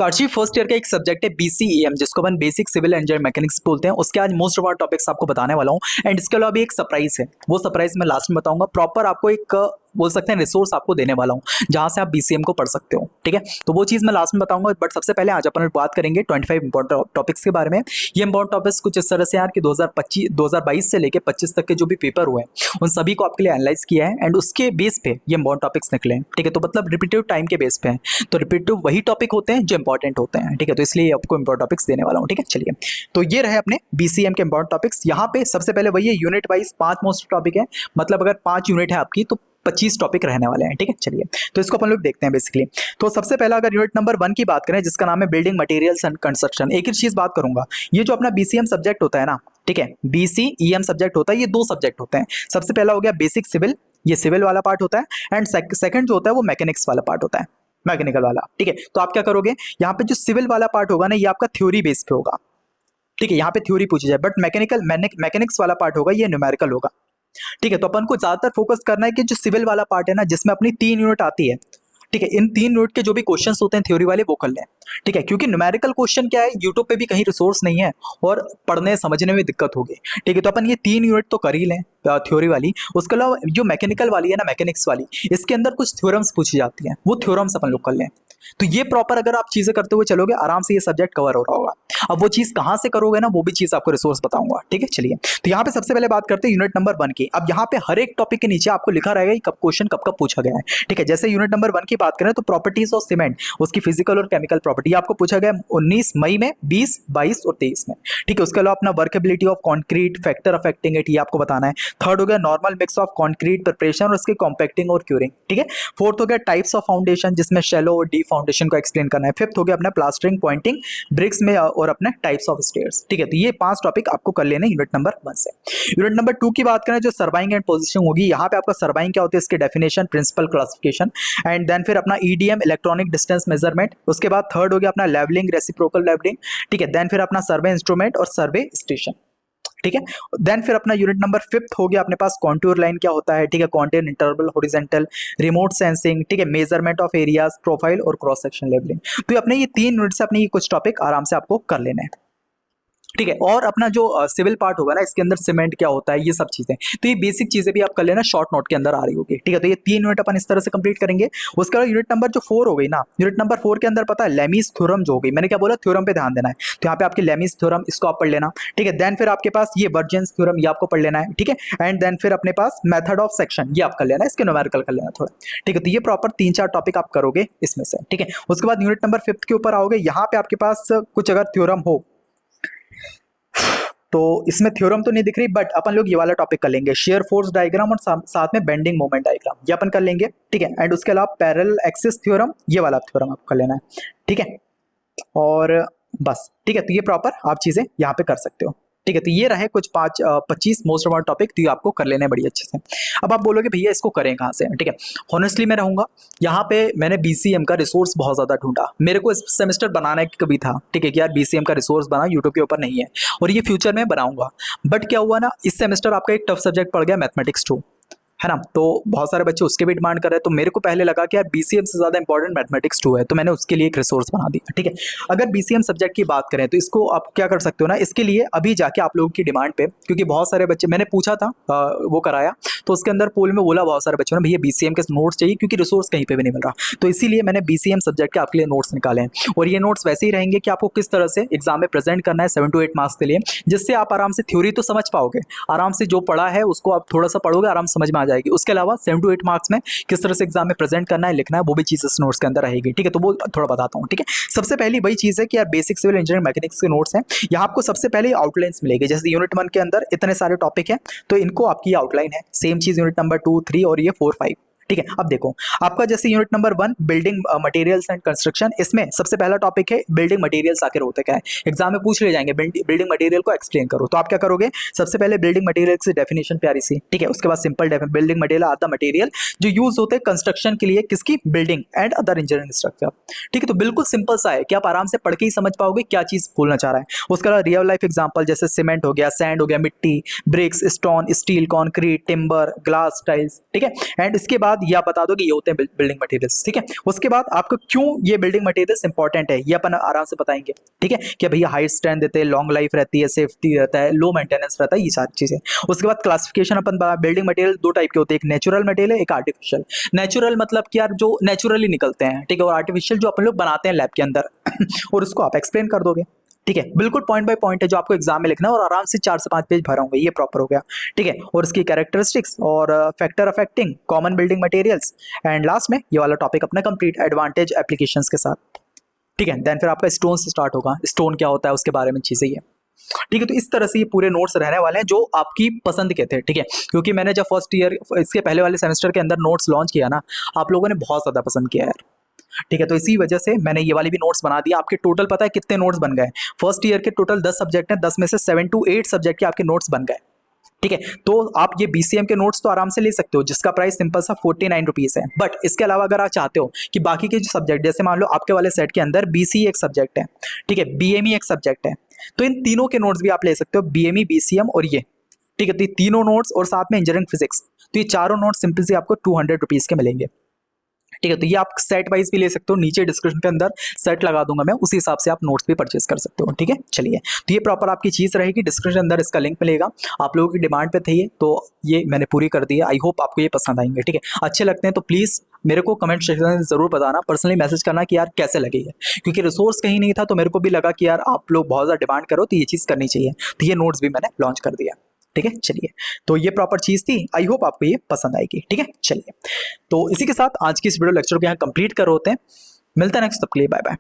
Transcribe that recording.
Archi first year का एक subject है बीसीईएम, जिसको अपन बेसिक सिविल इंजीनियरिंग मैकेनिक्स बोलते हैं। उसके आज मोस्ट ऑफ टॉपिक्स आपको बताने वाला हूँ। एंड इसके अलावा भी एक सरप्राइज है, वो सरप्राइज मैं लास्ट में बताऊंगा। प्रॉपर आपको एक बोल सकते हैं रिसोर्स आपको देने वाला हूँ, जहां से आप बीसीएम को पढ़ सकते हो। ठीक है, तो वो चीज मैं लास्ट में बताऊंगा। बट सबसे पहले आज अपन बात करेंगे 25 इंपॉर्टेंट टॉपिक्स के बारे में। ये इंपॉर्टेंट टॉपिक्स कुछ इस तरह से यार कि 2022 से लेकर 25 तक के जो भी पेपर हुए हैं उन सभी को आपके लिए एनालाइज किया है। एंड उसके बेस पे ये इंपॉर्टेंट टॉपिक्स निकले हैं। ठीक है, तो मतलब रिपीटेटिव टाइम के बेस पे हैं, तो रिपीटेटिव वही टॉपिक होते हैं जो इंपॉर्टेंट होते हैं। ठीक है, तो इसलिए आपको इंपॉर्टेंट टॉपिक्स देने वाला हूँ। ठीक है, चलिए, तो ये रहे अपने बीसीएम के इंपॉर्टेंट टॉपिक्स। यहाँ पे सबसे पहले वही है, यूनिट वाइज 5 मोस्ट टॉपिक है। मतलब अगर 5 यूनिट है आपकी तो 25 टॉपिक रहने वाले हैं। ठीक है, चलिए, तो इसको अपन लोग देखते हैं बेसिकली। तो सबसे पहला अगर यूनिट नंबर 1 की बात करें, जिसका नाम है बिल्डिंग मटेरियल्स एंड कंस्ट्रक्शन। एक ही चीज बात करूंगा, ये जो अपना बीसीएम सब्जेक्ट होता है ना, ठीक है, बीसीईएम सब्जेक्ट होता है, ये 2 सब्जेक्ट होते हैं। सबसे पहला हो गया बेसिक सिविल, ये सिविल वाला पार्ट होता है। एंड सेकंड जो होता है वो मैकेनिक्स वाला पार्ट होता है, मैकेनिकल वाला। ठीक है, तो आप क्या करोगे, यहाँ पे जो सिविल वाला पार्ट होगा ना, ये आपका थ्योरी बेस पे होगा। ठीक है, यहाँ पे थ्योरी पूछी जाए। बट मैकेनिक्स वाला पार्ट होगा, ये न्यूमेरिकल होगा। ठीक है, तो अपन को ज्यादातर फोकस करना है कि जो सिविल वाला पार्ट है ना, जिसमें अपनी 3 यूनिट आती है। ठीक है, इन 3 यूनिट के जो भी क्वेश्चंस होते हैं थ्योरी वाले वो कर लें। ठीक है, क्योंकि न्यूमेरिकल क्वेश्चन क्या है, यूट्यूब पे भी कहीं रिसोर्स नहीं है और पढ़ने समझने में दिक्कत होगी। ठीक है, तो अपन ये 3 यूनिट तो कर ही लें थ्योरी वाली। उसके अलावा जो मैकेनिकल वाली है ना, मैकेनिक्स वाली, इसके अंदर कुछ थ्योरम्स पूछी जाती हैं, वो थ्योरम्स अपन लोग कर लें। तो ये प्रॉपर अगर आप चीजें करते हुए चलोगे, आराम से ये सब्जेक्ट कवर हो रहा होगा। अब वो चीज कहां से करोगे ना, वो भी चीज आपको रिसोर्स बताऊंगा। ठीक है, चलिए, तो यहाँ पे सबसे पहले बात करते हैं यूनिट नंबर 1 की। अब यहाँ पे हर एक टॉपिक के नीचे आपको लिखा रहेगा कि कब क्वेश्चन कब कब पूछा गया है। ठीक है, जैसे यूनिट नंबर 1 की बात करें तो प्रॉपर्टीज ऑफ सीमेंट, उसकी फिजिकल और केमिकल प्रॉपर्टी आपको पूछा गया 19 मई में, 20, 22 और 23 में। ठीक है, उसके अलावा अपना workability of concrete, factor affecting it, ये आपको बताना है। थर्ड हो गया normal mix of concrete preparation और उसकी कॉम्पैक्टिंग और क्यूरिंग। ठीक है, फोर्थ हो गया टाइप्स ऑफ फाउंडेशन, जिसमें शैलो और डीप फाउंडेशन को एक्सप्लेन करना है। फिफ्थ हो गया अपना प्लास्टरिंग, पॉइंटिंग, ब्रिक्स में और अपने टाइप्स ऑफ स्टेयर्स। ठीक है, तो ये 5 टॉपिक आपको कर लेने यूनिट नंबर 1 से। यूनिट नंबर 2 की बात करें, जो सर्वाइंग एंड पोजिशनिंग होगी, यहाँ पे आपका सर्वाइंग क्या होती है, इसके definition, principle, classification. And then फिर अपना ईडीएम, इलेक्ट्रॉनिक डिस्टेंस मेजरमेंट। उसके बाद थर्ड हो गया अपना लेवलिंग, रेसिप्रोकल लेवलिंग। ठीक है, देन फिर अपना सर्वे इंस्ट्रूमेंट और सर्वे स्टेशन। ठीक है, देन फिर अपना यूनिट नंबर 5 हो गया अपने पास कॉन्टूर लाइन क्या होता है। ठीक है, contain interval, horizontal, remote sensing. ठीक है, मेजरमेंट ऑफ एरियाज, प्रोफाइल और क्रॉस सेक्शन लेवलिंग। तो अपने ये 3 यूनिट से अपने ये कुछ टॉपिक आराम से आपको कर लेने हैं। ठीक है, और अपना जो सिविल पार्ट होगा ना, इसके अंदर सीमेंट क्या होता है, ये सब चीजें, तो ये बेसिक चीजें भी आप कर लेना, शॉर्ट नोट के अंदर आ रही होगी। ठीक है, तो ये 3 यूनिट अपन इस तरह से कंप्लीट करेंगे। उसके बाद यूनिट नंबर जो 4 हो गई ना, यूनिट नंबर 4 के अंदर पता है लेमीज थ्योरम जो हो गई, मैंने क्या बोला, थ्योरम पे ध्यान देना है। तो यहाँ पे आपकी लेमीज थ्योरम, इसको आप पढ़ लेना। ठीक है, देन फिर आपके पास ये वर्जेंस थ्योरम, ये आपको पढ़ लेना है। ठीक है, एंड देन फिर अपने पास मेथड ऑफ सेक्शन, ये आप कर लेना, इसके न्यूमेरिकल कर लेना थोड़ा। ठीक है, तो ये प्रॉपर 3-4 टॉपिक आप करोगे इसमें से। ठीक है, उसके बाद यूनिट नंबर 5 के ऊपर आओगे। यहाँ पे आपके पास कुछ अगर थ्योरम हो तो इसमें थ्योरम तो नहीं दिख रही, बट अपन लोग ये वाला टॉपिक कर लेंगे, शेयर फोर्स डायग्राम और साथ में बेंडिंग मोमेंट डायग्राम, ये अपन कर लेंगे। ठीक है, एंड उसके अलावा पैरेलल एक्सिस थ्योरम, ये वाला थ्योरम आपको कर लेना है। ठीक है, और बस। ठीक है, तो ये प्रॉपर आप चीजें यहाँ पे कर सकते हो। ठीक है, तो ये रहे कुछ 25 मोस्ट इम्पोर्टेंट टॉपिक, तो ये आपको कर लेने बड़ी अच्छे से। अब आप बोलोगे भैया इसको करें कहाँ से। ठीक है, हॉनेस्टली मैं रहूंगा, यहाँ पे मैंने बीसीएम का रिसोर्स बहुत ज्यादा ढूंढा। मेरे को इस सेमेस्टर बनाना कभी था, ठीक है, कि यार बीसीएम का रिसोर्स बना, यूट्यूब के ऊपर नहीं है और ये फ्यूचर में बनाऊंगा। बट क्या हुआ ना, इस सेमेस्टर आपका एक टफ सब्जेक्ट पड़ गया, मैथमेटिक्स 2, है ना। तो बहुत सारे बच्चे उसके भी डिमांड कर रहे हैं, तो मेरे को पहले लगा कि यार बीसीएम से ज्यादा इंपॉर्टेंट मैथमेटिक्स 2 है, तो मैंने उसके लिए एक रिसोर्स बना दिया। ठीक है, अगर बीसीएम सब्जेक्ट की बात करें तो इसको आप क्या कर सकते हो ना, इसके लिए अभी जाके आप लोगों की डिमांड पे, क्योंकि बहुत सारे बच्चे, मैंने पूछा था वो कराया, तो उसके अंदर पोल में बोला बहुत सारे बच्चों ने, भैया बीसीएम के नोट्स चाहिए, क्योंकि रिसोर्स कहीं पे भी नहीं मिल रहा। तो इसीलिए मैंने बीसीएम सब्जेक्ट के आपके लिए नोट्स निकाले हैं, और ये नोट्स वैसे ही रहेंगे कि आपको किस तरह से एग्जाम में प्रेजेंट करना है 7 to 8 मार्क्स के लिए, जिससे आप आराम से थ्योरी तो समझ पाओगे, आराम से जो पढ़ा है उसको आप थोड़ा सा पढ़ोगे, आराम से समझ में आ जाएगी। उसके अलावा 7 to 8 मार्क्स में किस तरह से एग्जाम में प्रेजेंट करना है, लिखना है, वो भी चीज इस नोट्स के अंदर रहेगी। ठीक है, तो वो थोड़ा बताता हूँ। ठीक है, सबसे पहली वही चीज है कि यार बेसिक सिविल इंजीनियरिंग मैकेनिक्स के नोट्स हैं, यहाँ आपको सबसे पहले आउटलाइंस मिलेगी। जैसे यूनिट 1 के अंदर इतने सारे टॉपिक हैं, तो इनको आपकी आउटलाइन है। सेम चीज यूनिट नंबर 2, 3 और ये 4, 5। ठीक है, अब देखो आपका जैसे unit number 1 building materials and construction, इसमें सबसे पहला टॉपिक है बिल्डिंग मटेरियल्स आखिर होते क्या है, एग्जाम में पूछ ले जाएंगे, बिल्डिंग मटेरियल को एक्सप्लेन करो। तो आप क्या करोगे, सबसे पहले बिल्डिंग मटेरियल की डेफिनेशन प्यारी सी। ठीक है, उसके बाद simple building material are the material जो यूज होते हैं कंस्ट्रक्शन के लिए, किसकी, building and other engineering structure. ठीक है, तो बिल्कुल सिंपल सा है कि आप आराम से पढ़ के ही समझ पाओगे क्या चीज बोलना चाह रहा है। उसके बाद रियल लाइफ एग्जाम्पल, जैसे सीमेंट हो गया, सैंड हो गया, मिट्टी, bricks, stone, steel, concrete, timber, glass, tiles. ठीक है, एंड इसके बाद ये आप बता दो कि ये होते हैं बिल्डिंग मटेरियल्स, ठीक है। उसके बाद आपको क्यों ये बिल्डिंग मटेरियल्स इंपॉर्टेंट है ये अपन आराम से बताएंगे, ठीक है, कि भैया हाई स्ट्रेंथ देते हैं, लॉन्ग लाइफ रहती है, सेफ्टी रहता है, लो मेंटेनेंस रहता है, ये सारी चीजें। उसके बाद क्लासिफिकेशन अपन बिल्डिंग मटेरियल दो टाइप के होते हैं, एक नेचुरल मटेरियल है, एक आर्टिफिशियल। नेचुरल मतलब कि यार जो नेचुरली निकलते हैं, ठीक है, और आर्टिफिशियल जो अपन लोग बनाते हैं लैब के अंदर और उसको आप एक्सप्लेन कर दोगे, ठीक है, बिल्कुल पॉइंट बाय पॉइंट है जो आपको एग्जाम में लिखना है और आराम से 4 से 5 पेज भरा होंगे, ये प्रॉपर हो गया, ठीक है। और इसकी कैरेक्टरिस्टिक्स और factor affecting common building materials, and last में ये वाला टॉपिक अपना कंप्लीट एडवांटेज एप्लीकेशंस के साथ, ठीक है। देन फिर आपका स्टोन से स्टार्ट होगा, स्टोन क्या होता है उसके बारे में चीजें ये, ठीक है। तो इस तरह से ये पूरे नोट्स रहने वाले हैं जो आपकी पसंद के थे, ठीक है, क्योंकि मैंने जब फर्स्ट ईयर इसके पहले वाले सेमेस्टर के अंदर नोट्स लॉन्च किया ना, आप लोगों ने बहुत ज्यादा पसंद किया यार, ठीक है। तो इसी वजह से मैंने ये वाली भी नोट्स बना दिया। आपके टोटल पता है कितने नोट्स बन गए? फर्स्ट ईयर के टोटल 10 सब्जेक्ट हैं, 10 में से 7 to 8 सब्जेक्ट के आपके नोट्स बन गए, ठीक है। तो आप ये बीसीएम के नोट्स तो आराम से ले सकते हो, जिसका प्राइस सिंपल सा 49 रुपीज है। बट इसके अलावा अगर आप चाहते हो कि बाकी के जो सब्जेक्ट, जैसे मान लो आपके वाले सेट के अंदर बीसी एक सब्जेक्ट है, ठीक है, बीएमई एक सब्जेक्ट है, तो इन तीनों के नोट्स भी आप ले सकते हो, बीएमई, बीसीएम और ये, ठीक है। तो ये तीनों नोट्स और साथ में इंजीनियरिंग फिजिक्स, तो ये चारों नोट्स सिंपल से आपको 200 रुपीज के मिलेंगे, ठीक है। तो ये आप सेट वाइज भी ले सकते हो, नीचे डिस्क्रिप्शन के अंदर सेट लगा दूंगा मैं, उसी हिसाब से आप नोट्स भी परचेस कर सकते हो, ठीक है। चलिए, तो ये प्रॉपर आपकी चीज रहेगी, डिस्क्रिप्शन के अंदर इसका लिंक मिलेगा, आप लोगों की डिमांड पे थे ये, तो ये मैंने पूरी कर दी है। आई होप आपको ये पसंद आएंगे, ठीक है। अच्छे लगते हैं तो प्लीज मेरे को कमेंट सेक्शन में जरूर बताना, पर्सनली मैसेज करना कि यार कैसे लगे ये, क्योंकि रिसोर्स कहीं नहीं था तो मेरे को भी लगा कि यार आप लोग बहुत ज़्यादा डिमांड करो तो ये चीज़ करनी चाहिए, तो ये नोट्स भी मैंने लॉन्च कर दिया, ठीक है। चलिए, तो ये प्रॉपर चीज़ थी, आई होप आपको ये पसंद आएगी, ठीक है। चलिए, तो इसी के साथ आज की इस वीडियो लेक्चर को यहाँ कंप्लीट कर होते हैं, मिलता है नेक्स्ट, तब के लिए बाय बाय।